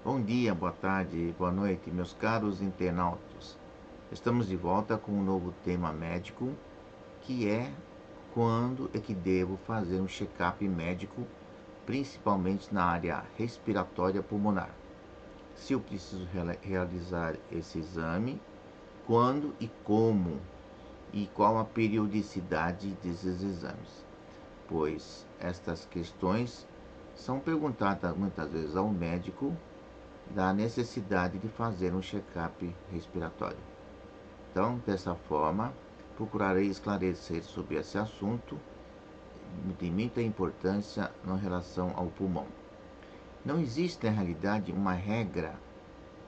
Bom dia, boa tarde, boa noite, meus caros internautas. Estamos de volta com um novo tema médico, que é quando é que devo fazer um check-up médico, principalmente na área respiratória pulmonar. Se eu preciso realizar esse exame, quando e como, e qual a periodicidade desses exames, pois estas questões são perguntadas muitas vezes ao médico da necessidade de fazer um check-up respiratório. Então, dessa forma, procurarei esclarecer sobre esse assunto de muita importância em relação ao pulmão. Não existe, na realidade, uma regra,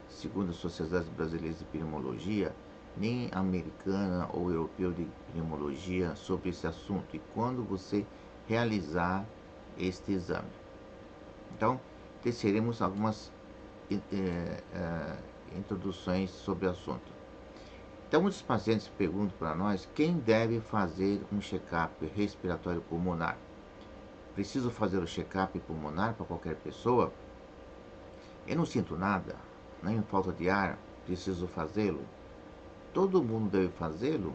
segundo as sociedades brasileiras de pneumologia, nem americana ou europeu de pneumologia, sobre esse assunto e quando você realizar este exame. Então, teceremos algumas introduções sobre o assunto. Então, muitos pacientes perguntam para nós quem deve fazer um check-up respiratório pulmonar. Preciso fazer o check-up pulmonar para qualquer pessoa? Eu não sinto nada, nem falta de ar, preciso fazê-lo? Todo mundo deve fazê-lo?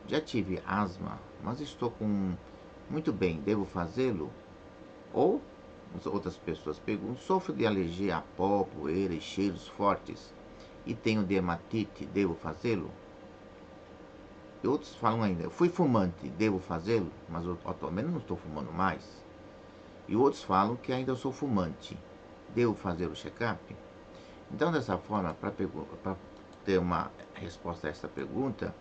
Já tive asma, mas estou muito bem, devo fazê-lo? Ou outras pessoas perguntam: sofro de alergia a pó, poeira e cheiros fortes e tenho dermatite, devo fazê-lo? E outros falam ainda: fui fumante, devo fazê-lo? Mas eu atualmente não estou fumando mais. E outros falam que ainda sou fumante, devo fazer o check-up? Então, dessa forma, para ter uma resposta a esta pergunta,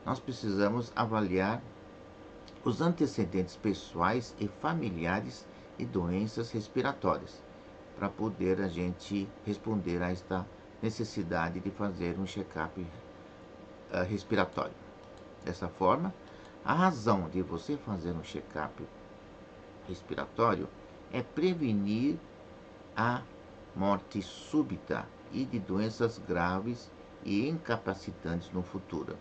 nós precisamos avaliar os antecedentes pessoais e familiares e doenças respiratórias, para poder a gente responder a esta necessidade de fazer um check-up respiratório. Dessa forma, a razão de você fazer um check-up respiratório é prevenir a morte súbita e de doenças graves e incapacitantes no futuro.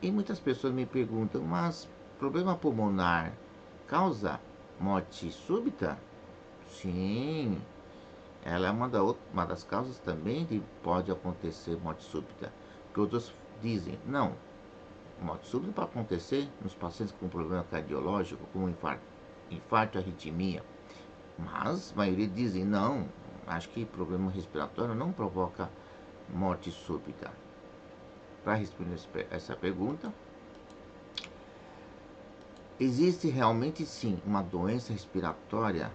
E muitas pessoas me perguntam: mas problema pulmonar causa morte súbita? Sim, ela é uma das causas também de pode acontecer morte súbita. Porque outros dizem: não, morte súbita pode acontecer nos pacientes com problema cardiológico, como infarto, arritmia. Mas a maioria dizem: não, acho que problema respiratório não provoca morte súbita. Para responder essa pergunta, existe realmente sim uma doença respiratória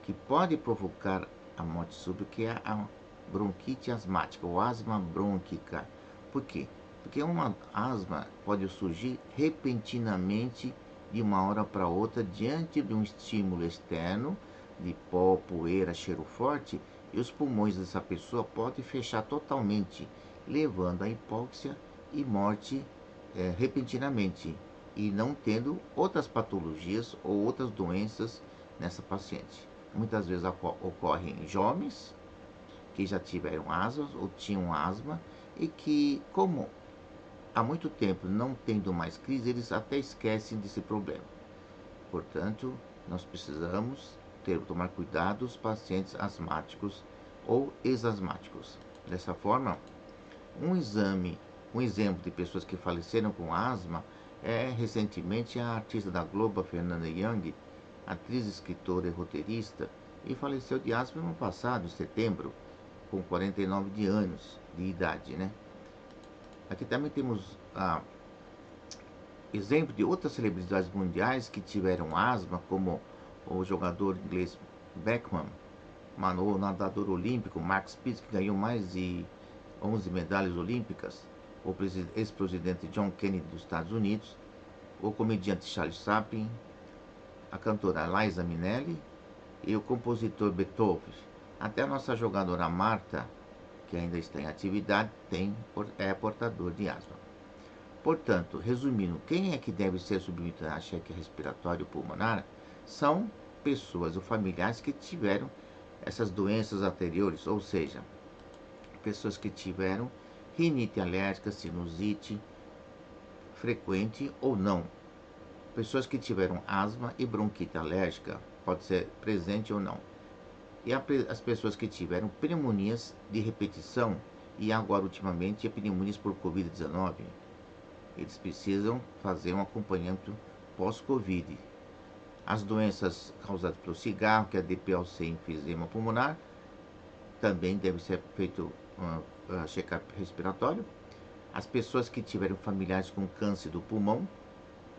que pode provocar a morte súbita, que é a bronquite asmática ou asma brônquica. Por quê? Porque uma asma pode surgir repentinamente de uma hora para outra diante de um estímulo externo de pó, poeira, cheiro forte, e os pulmões dessa pessoa podem fechar totalmente, levando a hipóxia e morte repentinamente, e não tendo outras patologias ou outras doenças nessa paciente. Muitas vezes ocorrem em jovens que já tiveram asma ou tinham asma e que, como há muito tempo não tendo mais crise, eles até esquecem desse problema. Portanto, nós precisamos tomar cuidado dos pacientes asmáticos ou ex-asmáticos. Dessa forma, um exemplo de pessoas que faleceram com asma é recentemente a artista da Globo, Fernanda Young, atriz, escritora e roteirista, e faleceu de asma no ano passado, em setembro, com 49 de anos de idade, né? Aqui também temos exemplo de outras celebridades mundiais que tiveram asma, como o jogador inglês Beckham, o nadador olímpico Mark Spitz, que ganhou mais de 11 medalhas olímpicas, o ex-presidente John Kennedy dos Estados Unidos, o comediante Charles Chaplin, a cantora Liza Minnelli e o compositor Beethoven. Até a nossa jogadora Marta, que ainda está em atividade, é portador de asma. Portanto, resumindo, quem é que deve ser submetido a cheque respiratório pulmonar são pessoas ou familiares que tiveram essas doenças anteriores, ou seja, pessoas que tiveram rinite alérgica, sinusite, frequente ou não, pessoas que tiveram asma e bronquite alérgica, pode ser presente ou não, E as pessoas que tiveram pneumonias de repetição e agora ultimamente pneumonias por Covid-19, eles precisam fazer um acompanhamento pós-Covid. As doenças causadas pelo cigarro, que é DPLC e enfisema pulmonar, também deve ser feito check-up respiratório. As pessoas que tiveram familiares com câncer do pulmão,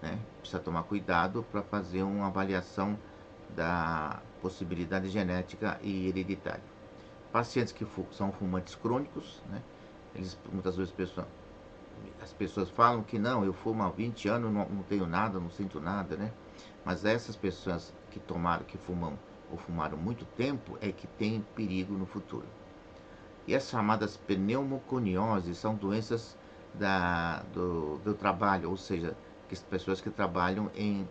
né, precisa tomar cuidado para fazer uma avaliação da possibilidade genética e hereditária. Pacientes que são fumantes crônicos, né, muitas vezes as pessoas falam que não, eu fumo há 20 anos, não tenho nada, não sinto nada, né? Mas essas pessoas que fumam ou fumaram muito tempo é que tem perigo no futuro. E as chamadas pneumoconioses são doenças do trabalho, ou seja, que as pessoas que trabalham em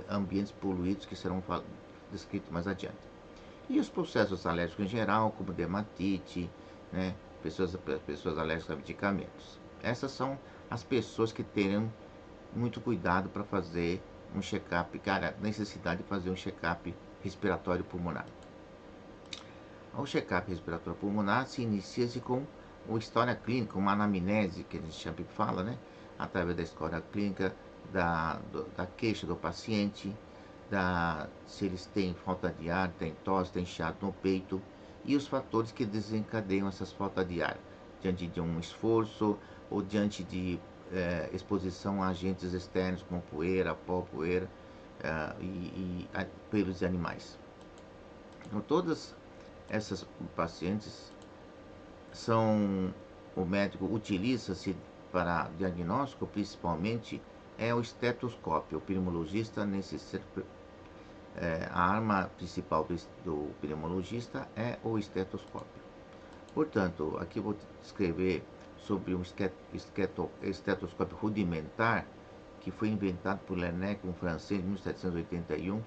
ambientes poluídos, que serão descritos mais adiante. E os processos alérgicos em geral, como dermatite, né, pessoas alérgicas a medicamentos. Essas são as pessoas que terão muito cuidado para fazer um check-up, necessidade de fazer um check-up respiratório pulmonar. O check-up respiratório pulmonar se inicia-se com uma história clínica, uma anamnese, que a gente sempre fala, né? Através da história clínica, da queixa do paciente, se eles têm falta de ar, têm tosse, têm chiado no peito, e os fatores que desencadeiam essas faltas de ar, diante de um esforço ou diante de exposição a agentes externos como poeira, pó, poeira e pelos de animais. Então, todas essas pacientes o médico utiliza-se para diagnóstico, principalmente, o estetoscópio. O pneumologista a arma principal do pneumologista é o estetoscópio. Portanto, aqui vou descrever sobre um estetoscópio rudimentar que foi inventado por Laennec, um francês, em 1781,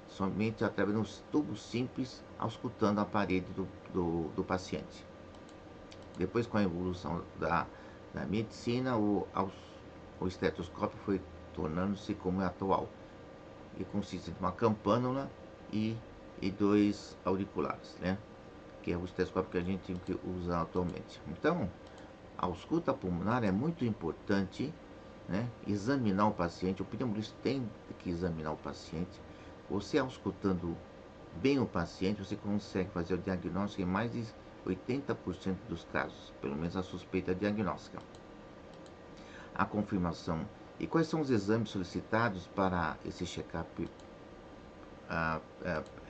somente através de um tubo simples, auscultando a parede do paciente. Depois, com a evolução da medicina, o estetoscópio foi tornando-se como é atual, e consiste em uma campânula e 2 auriculares, né? Que é o estetoscópio que a gente usa atualmente. Então, a ausculta pulmonar é muito importante, né? Examinar o paciente, o pneumologista tem que examinar o paciente. Você auscultando bem o paciente, você consegue fazer o diagnóstico em mais de 80% dos casos, pelo menos a suspeita diagnóstica. A confirmação. E quais são os exames solicitados para esse check-up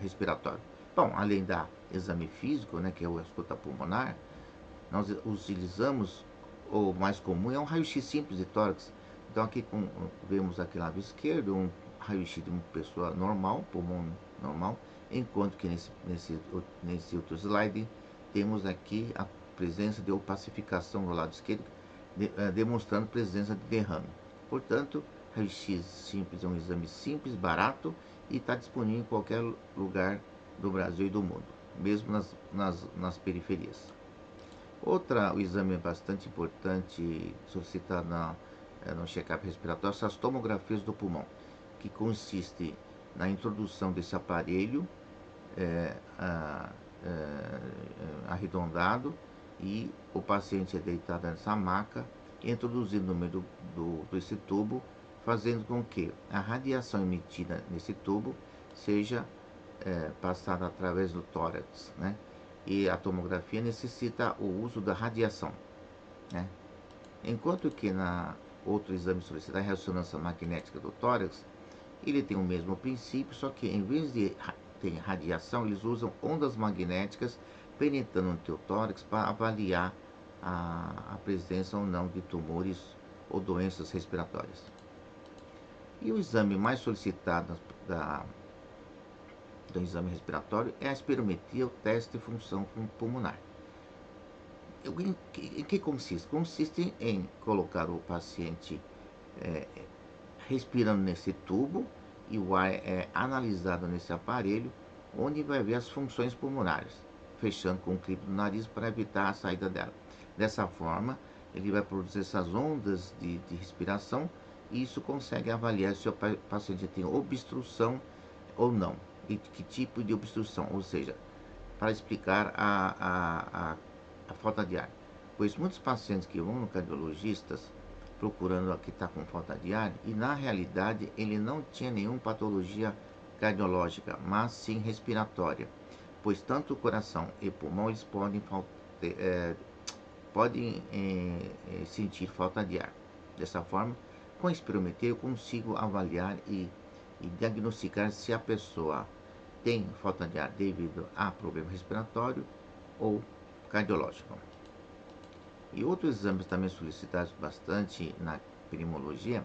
respiratório? Bom, além do exame físico, né, que é a ausculta pulmonar, nós utilizamos, o mais comum é um raio-x simples de tórax. Então aqui vemos aqui lado esquerdo um raio-x de uma pessoa normal, pulmão normal, enquanto que nesse outro slide temos aqui a presença de opacificação no lado esquerdo, demonstrando presença de derrame. Portanto, raio-x simples é um exame simples, barato e está disponível em qualquer lugar do Brasil e do mundo, mesmo nas periferias. O exame bastante importante solicitado no check-up respiratório são as tomografias do pulmão, que consiste na introdução desse aparelho arredondado, e o paciente é deitado nessa maca, introduzido no meio desse tubo, fazendo com que a radiação emitida nesse tubo seja passada através do tórax, né? E a tomografia necessita o uso da radiação, né? Enquanto que outro exame solicitado, a ressonância magnética do tórax, ele tem o mesmo princípio, só que em vez de ter radiação, eles usam ondas magnéticas penetrando no teu tórax para avaliar a presença ou não de tumores ou doenças respiratórias. E o exame mais solicitado do exame respiratório é a espirometria, o teste de função pulmonar. Em que consiste? Consiste em colocar o paciente respirando nesse tubo, e o ar é analisado nesse aparelho, onde vai ver as funções pulmonares, fechando com o clipe do nariz para evitar a saída dela. Dessa forma, ele vai produzir essas ondas de respiração, e isso consegue avaliar se o paciente tem obstrução ou não, e que tipo de obstrução, ou seja, para explicar a falta de ar. Pois muitos pacientes que vão no cardiologista procurando que está com falta de ar, e na realidade ele não tinha nenhuma patologia cardiológica, mas sim respiratória, pois tanto o coração e pulmão eles podem sentir falta de ar. Dessa forma, com a espirometria eu consigo avaliar e diagnosticar se a pessoa tem falta de ar devido a problema respiratório ou cardiológico. E outros exames também solicitados bastante na pneumologia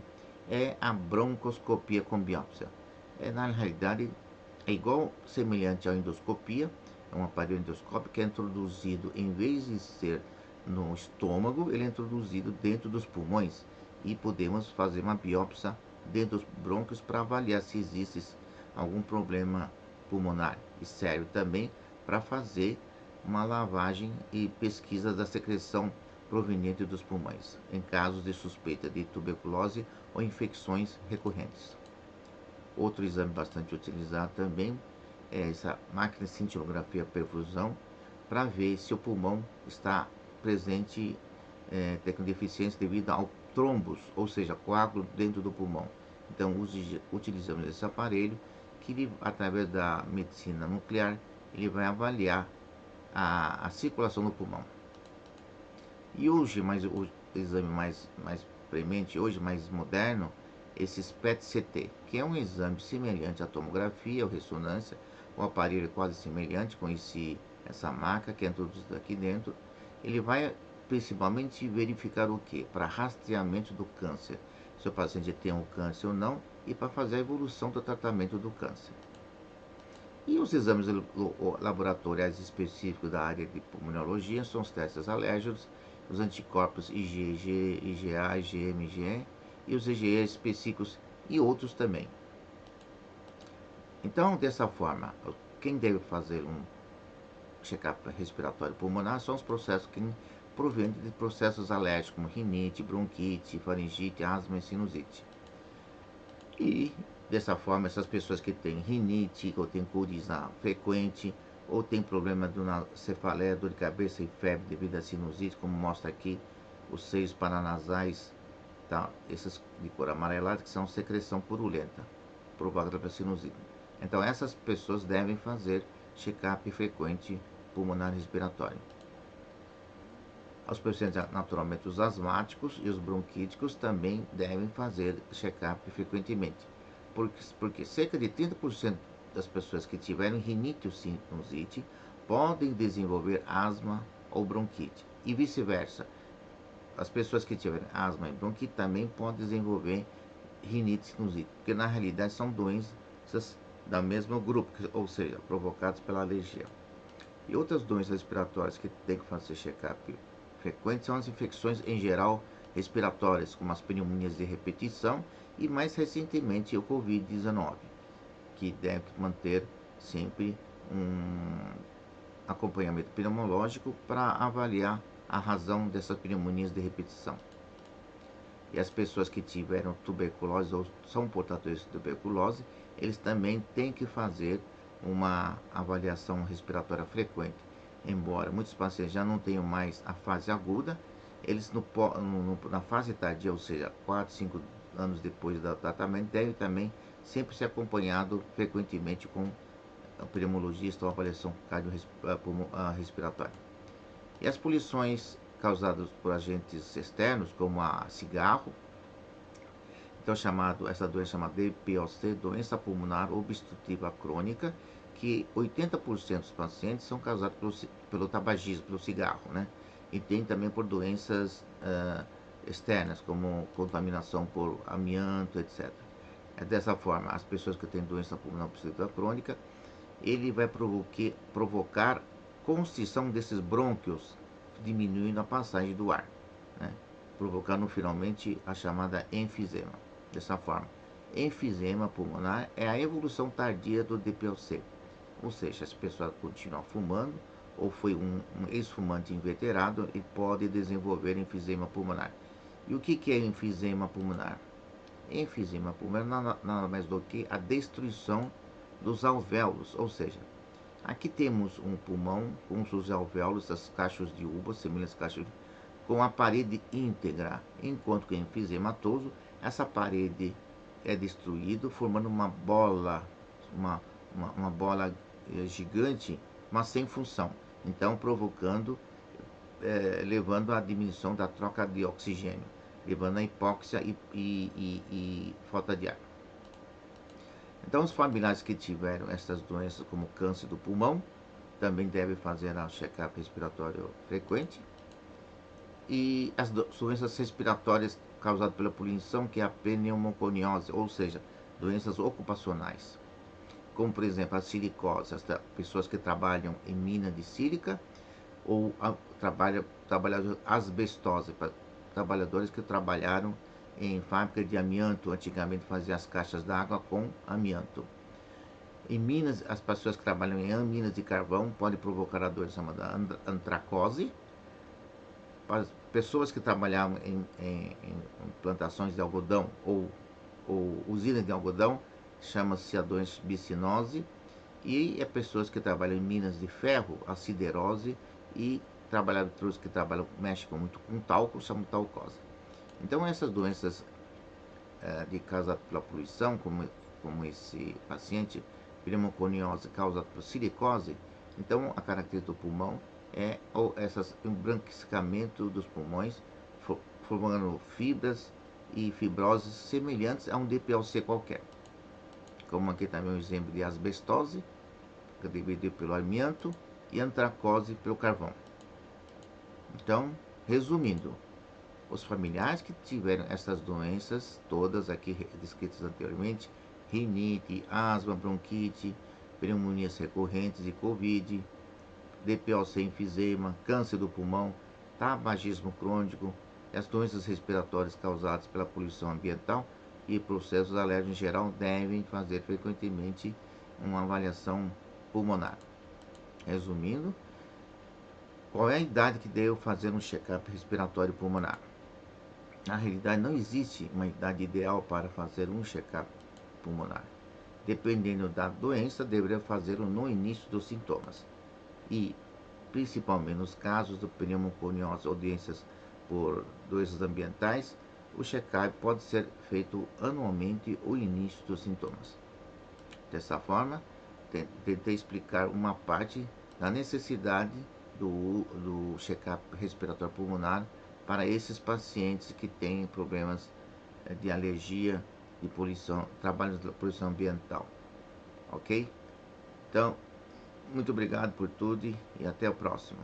é a broncoscopia com biópsia. Na realidade, é igual, semelhante à endoscopia, é um aparelho endoscópico que é introduzido, em vez de ser no estômago, ele é introduzido dentro dos pulmões e podemos fazer uma biópsia dentro dos brônquios para avaliar se existe algum problema pulmonar, e serve também para fazer uma lavagem e pesquisa da secreção proveniente dos pulmões, em casos de suspeita de tuberculose ou infecções recorrentes. Outro exame bastante utilizado também é essa máquina de cintilografia perfusão, para ver se o pulmão está presente, com deficiência devido ao trombos, ou seja, coágulo dentro do pulmão. Então, utilizamos esse aparelho que, ele, através da medicina nuclear, ele vai avaliar a circulação do pulmão. E hoje, o exame mais premente, hoje mais moderno, esses PET-CT, que é um exame semelhante à tomografia ou ressonância, o aparelho é quase semelhante com essa marca que é introduzida aqui dentro. Ele vai principalmente verificar o que? Para rastreamento do câncer, se o paciente tem um câncer ou não, e para fazer a evolução do tratamento do câncer. E os exames laboratoriais específicos da área de pulmonologia são os testes alérgicos, os anticorpos IgG, IgA, IgM, IgE e os IgE específicos e outros também. Então, dessa forma, quem deve fazer um check-up respiratório pulmonar são os processos que provêm de processos alérgicos, como rinite, bronquite, faringite, asma e sinusite. E dessa forma, essas pessoas que têm rinite, ou têm coriza frequente, ou tem problema de cefaleia, dor de cabeça e febre devido à sinusite, como mostra aqui os seios paranasais, tá? Esses de cor amarelada, que são secreção purulenta, provocada pela sinusite. Então, essas pessoas devem fazer check-up frequente pulmonar respiratório. Os pacientes, naturalmente, os asmáticos e os bronquíticos também devem fazer check-up frequentemente, porque cerca de 30% das pessoas que tiveram rinite ou sinusite podem desenvolver asma ou bronquite, e vice-versa. As pessoas que tiverem asma e bronquite também podem desenvolver rinite e sinusite, porque na realidade são doenças do mesmo grupo, ou seja, provocadas pela alergia. E outras doenças respiratórias que tem que fazer check-up frequente são as infecções em geral respiratórias, como as pneumonias de repetição e mais recentemente o Covid-19, que deve manter sempre um acompanhamento pneumológico para avaliar a razão dessas pneumonias de repetição. E as pessoas que tiveram tuberculose ou são portadores de tuberculose, eles também têm que fazer uma avaliação respiratória frequente. Embora muitos pacientes já não tenham mais a fase aguda, eles na fase tardia, ou seja, 4, 5 anos depois do tratamento, devem também sempre ser acompanhado frequentemente com o pneumologista ou avaliação cardiorrespiratória. E as poluições causadas por agentes externos, como a cigarro, então essa doença chamada DPOC, doença pulmonar obstrutiva crônica, que 80% dos pacientes são causados pelo tabagismo, pelo cigarro, né? E tem também por doenças externas, como contaminação por amianto, etc. Dessa forma, as pessoas que têm doença pulmonar obstrutiva crônica, ele vai provocar constrição desses brônquios, diminuindo a passagem do ar, né? Provocando finalmente a chamada enfisema. Dessa forma, enfisema pulmonar é a evolução tardia do DPOC, ou seja, se a pessoa continua fumando ou foi um ex-fumante inveterado, ele pode desenvolver enfisema pulmonar. E o que é enfisema pulmonar? Enfisema pulmonar nada mais do que a destruição dos alvéolos, ou seja, Aqui temos um pulmão com os seus alvéolos, as caixas de uva, semelhantes caixas com a parede íntegra, enquanto que em enfisematoso, essa parede é destruída, formando uma bola, uma bola gigante, mas sem função, então provocando, levando à diminuição da troca de oxigênio, levando à hipóxia e falta de ar. Então, os familiares que tiveram essas doenças, como câncer do pulmão, também devem fazer um check-up respiratório frequente. E as doenças respiratórias causadas pela poluição, que é a pneumoconiose, ou seja, doenças ocupacionais, como por exemplo a silicose, as pessoas que trabalham em mina de sílica, ou trabalhadores asbestose, trabalhadores que trabalharam em fábrica de amianto, antigamente faziam as caixas d'água com amianto. Em minas, as pessoas que trabalham em minas de carvão podem provocar a doença chamada antracose. Para as pessoas que trabalhavam em plantações de algodão ou usinas de algodão, chama-se a doença bicinose. E as pessoas que trabalham em minas de ferro, a siderose, e trabalhadores que mexem muito com talco, chamam talcose. Então, essas doenças de causa pela poluição, como esse paciente, pneumoconiose causada por silicose, então a característica do pulmão é esse embranquecimento dos pulmões, formando fibras e fibroses semelhantes a um DPLC qualquer. Como aqui também um exemplo de asbestose, que é devido pelo amianto, e antracose pelo carvão. Então, resumindo, os familiares que tiveram essas doenças, todas aqui descritas anteriormente, rinite, asma, bronquite, pneumonias recorrentes e Covid, DPLC, enfisema, câncer do pulmão, tabagismo crônico, as doenças respiratórias causadas pela poluição ambiental e processos alérgicos em geral devem fazer frequentemente uma avaliação pulmonar. Resumindo, qual é a idade que devo fazer um check-up respiratório pulmonar? Na realidade, não existe uma idade ideal para fazer um check-up pulmonar. Dependendo da doença, deveria fazê-lo no início dos sintomas. E, principalmente nos casos de pneumoconiose ou doenças por doenças ambientais, o check-up pode ser feito anualmente ou início dos sintomas. Dessa forma, tentei explicar uma parte da necessidade do check-up respiratório pulmonar para esses pacientes que têm problemas de alergia, de poluição, trabalhos de poluição ambiental. Ok? Então, muito obrigado por tudo e até o próximo.